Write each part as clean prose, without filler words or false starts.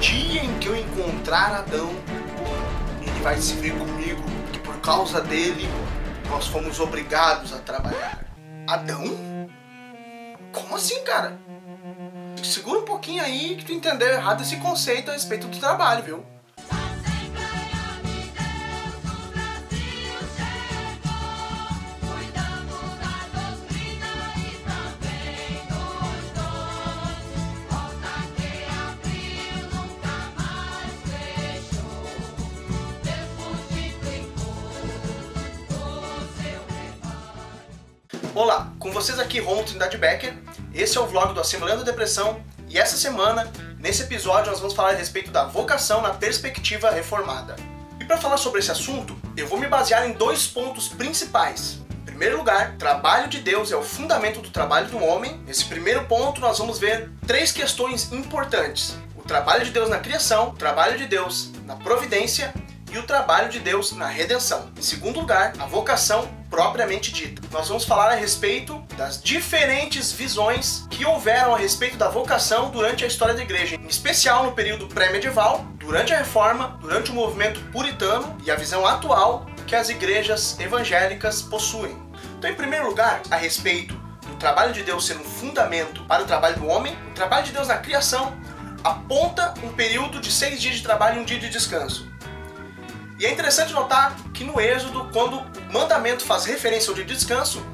dia em que eu encontrar Adão, ele vai se ver comigo, que por causa dele nós fomos obrigados a trabalhar. Adão? Como assim, cara? Segura um pouquinho aí que tu entendeu errado esse conceito a respeito do trabalho, viu? Olá, com vocês aqui Romulo Trindade Becker, esse é o vlog do Assembleando a Depressão e essa semana, nesse episódio, nós vamos falar a respeito da vocação na perspectiva reformada. E para falar sobre esse assunto, eu vou me basear em dois pontos principais. Em primeiro lugar, o trabalho de Deus é o fundamento do trabalho do homem. Nesse primeiro ponto, nós vamos ver três questões importantes. O trabalho de Deus na criação, o trabalho de Deus na providência e o trabalho de Deus na redenção. Em segundo lugar, a vocação propriamente dita. Nós vamos falar a respeito das diferentes visões que houveram a respeito da vocação durante a história da igreja, em especial no período pré-medieval, durante a Reforma, durante o movimento puritano e a visão atual que as igrejas evangélicas possuem. Então, em primeiro lugar, a respeito do trabalho de Deus ser um fundamento para o trabalho do homem, o trabalho de Deus na criação aponta um período de 6 dias de trabalho e 1 dia de descanso. E é interessante notar que no Êxodo, quando o mandamento faz referência ao dia de descanso,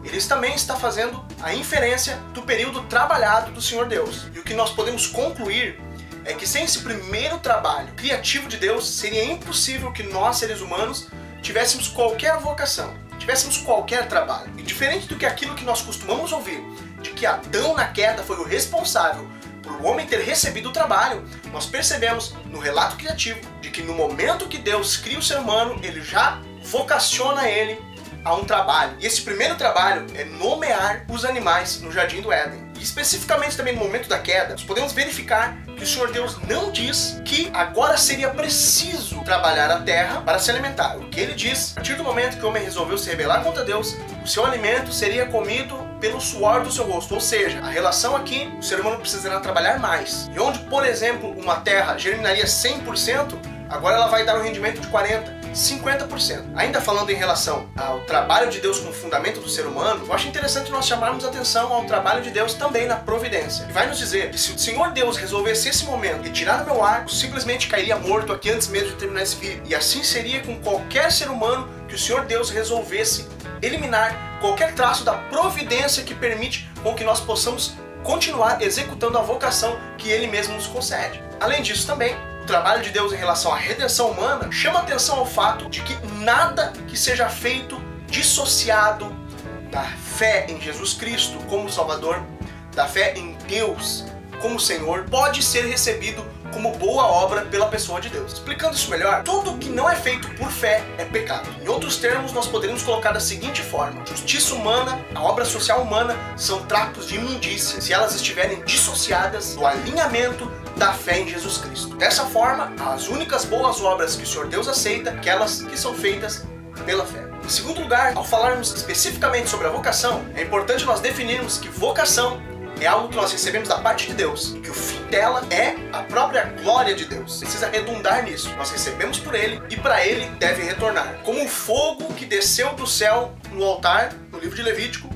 ele também está fazendo a inferência do período trabalhado do Senhor Deus. E o que nós podemos concluir é que sem esse primeiro trabalho criativo de Deus, seria impossível que nós, seres humanos, tivéssemos qualquer vocação, tivéssemos qualquer trabalho. E diferente do que aquilo que nós costumamos ouvir, de que Adão na queda foi o responsável por o homem ter recebido o trabalho, nós percebemos no relato criativo de que no momento que Deus cria o ser humano, ele já vocaciona ele a um trabalho. E esse primeiro trabalho é nomear os animais no Jardim do Éden. E especificamente também no momento da queda, nós podemos verificar que o Senhor Deus não diz que agora seria preciso trabalhar a terra para se alimentar. O que ele diz, a partir do momento que o homem resolveu se rebelar contra Deus, o seu alimento seria comido pelo suor do seu rosto. Ou seja, a relação aqui, o ser humano precisará trabalhar mais. E onde, por exemplo, uma terra germinaria 100%, agora ela vai dar um rendimento de 40%. 50%. Ainda falando em relação ao trabalho de Deus como fundamento do ser humano, eu acho interessante nós chamarmos atenção ao trabalho de Deus também na providência. Ele vai nos dizer que se o Senhor Deus resolvesse esse momento retirar o meu ar, eu simplesmente cairia morto aqui antes mesmo de terminar esse vídeo. E assim seria com qualquer ser humano que o Senhor Deus resolvesse eliminar qualquer traço da providência que permite com que nós possamos continuar executando a vocação que Ele mesmo nos concede. Além disso também, o trabalho de Deus em relação à redenção humana chama atenção ao fato de que nada que seja feito dissociado da fé em Jesus Cristo como Salvador, da fé em Deus como Senhor, pode ser recebido como boa obra pela pessoa de Deus. Explicando isso melhor, tudo que não é feito por fé é pecado. Em outros termos, nós poderíamos colocar da seguinte forma: justiça humana, a obra social humana, são trapos de imundícia se elas estiverem dissociadas do alinhamento da fé em Jesus Cristo. Dessa forma, as únicas boas obras que o Senhor Deus aceita, aquelas que são feitas pela fé. Em segundo lugar, ao falarmos especificamente sobre a vocação, é importante nós definirmos que vocação é algo que nós recebemos da parte de Deus, e que o fim dela é a própria glória de Deus. Precisa redundar nisso. Nós recebemos por Ele e para Ele deve retornar. Como o fogo que desceu do céu no altar, no livro de Levítico,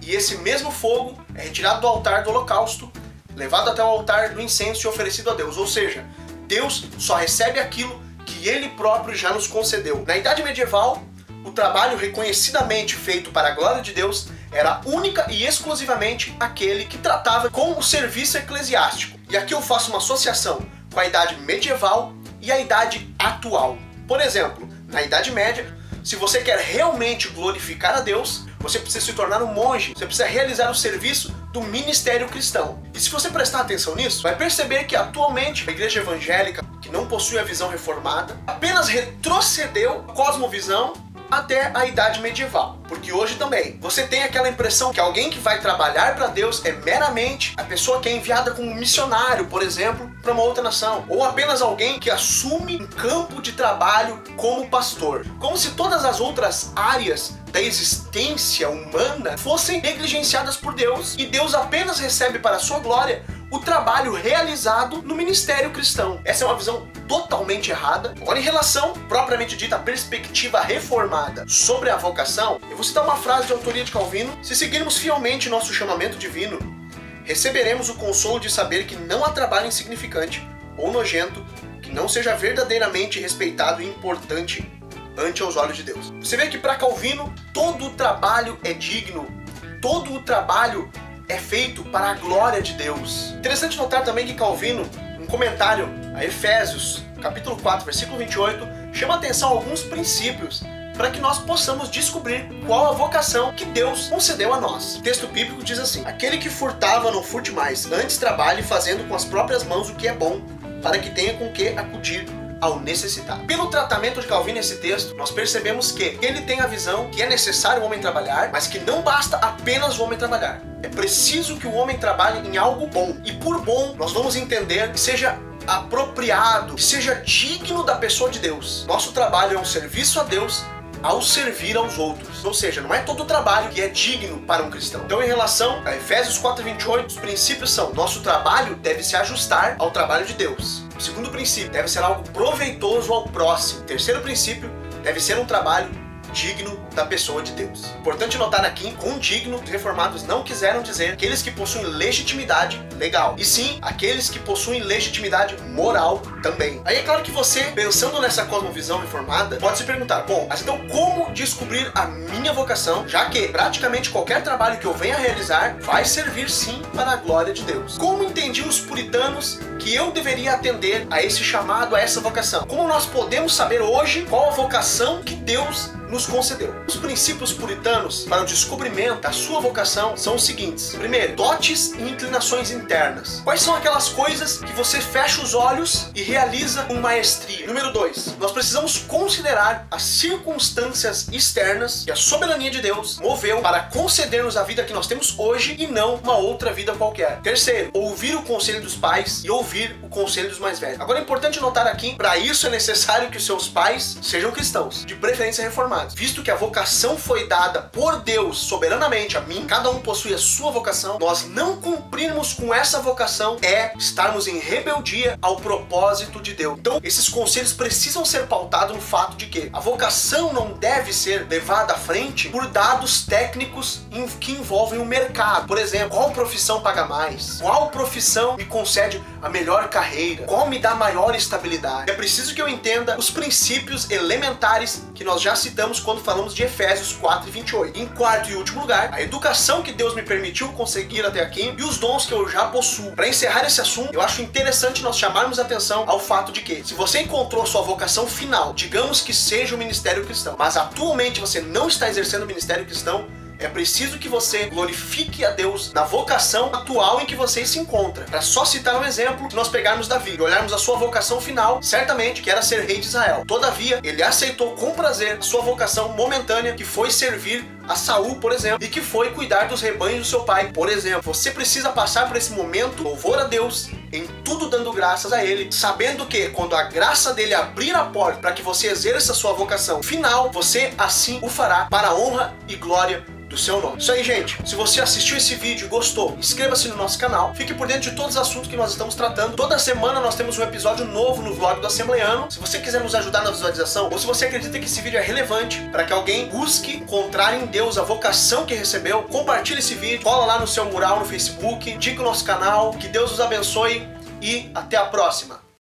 e esse mesmo fogo é retirado do altar do holocausto, levado até o altar do incenso e oferecido a Deus. Ou seja, Deus só recebe aquilo que Ele próprio já nos concedeu. Na Idade Medieval, o trabalho reconhecidamente feito para a glória de Deus era única e exclusivamente aquele que tratava com o serviço eclesiástico. E aqui eu faço uma associação com a Idade Medieval e a Idade Atual. Por exemplo, na Idade Média, se você quer realmente glorificar a Deus, você precisa se tornar um monge, você precisa realizar o serviço do ministério cristão. E se você prestar atenção nisso, vai perceber que atualmente a igreja evangélica, que não possui a visão reformada, apenas retrocedeu a cosmovisão até a Idade Medieval. Porque hoje também você tem aquela impressão que alguém que vai trabalhar para Deus é meramente a pessoa que é enviada como missionário, por exemplo, para uma outra nação, ou apenas alguém que assume um campo de trabalho como pastor, como se todas as outras áreas da existência humana fossem negligenciadas por Deus, e Deus apenas recebe para a sua glória o trabalho realizado no ministério cristão. Essa é uma visão totalmente errada. Agora, em relação, propriamente dita, à perspectiva reformada sobre a vocação, eu vou citar uma frase de autoria de Calvino: se seguirmos fielmente nosso chamamento divino, receberemos o consolo de saber que não há trabalho insignificante ou nojento que não seja verdadeiramente respeitado e importante ante aos olhos de Deus. Você vê que para Calvino todo o trabalho é digno, todo o trabalho é feito para a glória de Deus. Interessante notar também que Calvino, um comentário a Efésios, capítulo 4, versículo 28, chama a atenção a alguns princípios para que nós possamos descobrir qual a vocação que Deus concedeu a nós. O texto bíblico diz assim: aquele que furtava não furte mais, antes trabalhe fazendo com as próprias mãos o que é bom, para que tenha com que acudir ao necessitado. Pelo tratamento de Calvino nesse texto, nós percebemos que ele tem a visão que é necessário o homem trabalhar, mas que não basta apenas o homem trabalhar. É preciso que o homem trabalhe em algo bom. E por bom, nós vamos entender que seja apropriado, que seja digno da pessoa de Deus. Nosso trabalho é um serviço a Deus ao servir aos outros. Ou seja, não é todo trabalho que é digno para um cristão. Então, em relação a Efésios 4:28, os princípios são: nosso trabalho deve se ajustar ao trabalho de Deus. O segundo princípio, deve ser algo proveitoso ao próximo. O terceiro princípio, deve ser um trabalho digno da pessoa de Deus. Importante notar aqui, com digno, os reformados não quiseram dizer aqueles que possuem legitimidade legal, e sim aqueles que possuem legitimidade moral também. Aí é claro que você, pensando nessa cosmovisão reformada, pode se perguntar: bom, mas então como descobrir a minha vocação, já que praticamente qualquer trabalho que eu venha a realizar vai servir sim para a glória de Deus? Como entendiam os puritanos que eu deveria atender a esse chamado, a essa vocação? Como nós podemos saber hoje qual a vocação que Deus nos concedeu? Os princípios puritanos para o descobrimento da sua vocação são os seguintes. Primeiro, dotes e inclinações internas. Quais são aquelas coisas que você fecha os olhos e realiza com maestria? Número 2, nós precisamos considerar as circunstâncias externas que a soberania de Deus moveu para conceder-nos a vida que nós temos hoje e não uma outra vida qualquer. Terceiro, ouvir o conselho dos pais e ouvir o conselho dos mais velhos. Agora é importante notar aqui, para isso é necessário que os seus pais sejam cristãos, de preferência reformados. Visto que a vocação foi dada por Deus soberanamente a mim, cada um possui a sua vocação, nós não cumprirmos com essa vocação é estarmos em rebeldia ao propósito de Deus. Então, esses conselhos precisam ser pautados no fato de que a vocação não deve ser levada à frente por dados técnicos que envolvem o mercado. Por exemplo, qual profissão paga mais? Qual profissão me concede a melhor carreira? Qual me dá maior estabilidade? É preciso que eu entenda os princípios elementares que nós já citamos quando falamos de Efésios 4:28. Em quarto e último lugar, a educação que Deus me permitiu conseguir até aqui e os dons que eu já possuo. Para encerrar esse assunto, eu acho interessante nós chamarmos atenção ao fato de que, se você encontrou sua vocação final, digamos que seja o ministério cristão, mas atualmente você não está exercendo o ministério cristão, é preciso que você glorifique a Deus na vocação atual em que você se encontra. Para só citar um exemplo, se nós pegarmos Davi e olharmos a sua vocação final, certamente que era ser rei de Israel. Todavia, ele aceitou com prazer a sua vocação momentânea, que foi servir a Saul, por exemplo, e que foi cuidar dos rebanhos do seu pai, por exemplo. Você precisa passar por esse momento, louvor a Deus, em tudo dando graças a Ele, sabendo que quando a graça dele abrir a porta para que você exerça a sua vocação final, você assim o fará para a honra e glória do seu nome. Isso aí, gente. Se você assistiu esse vídeo e gostou, inscreva-se no nosso canal. Fique por dentro de todos os assuntos que nós estamos tratando. Toda semana nós temos um episódio novo no vlog do Assembleiano. Se você quiser nos ajudar na visualização, ou se você acredita que esse vídeo é relevante para que alguém busque encontrar em Deus a vocação que recebeu, compartilhe esse vídeo, cola lá no seu mural no Facebook, indique o nosso canal. Que Deus os abençoe e até a próxima.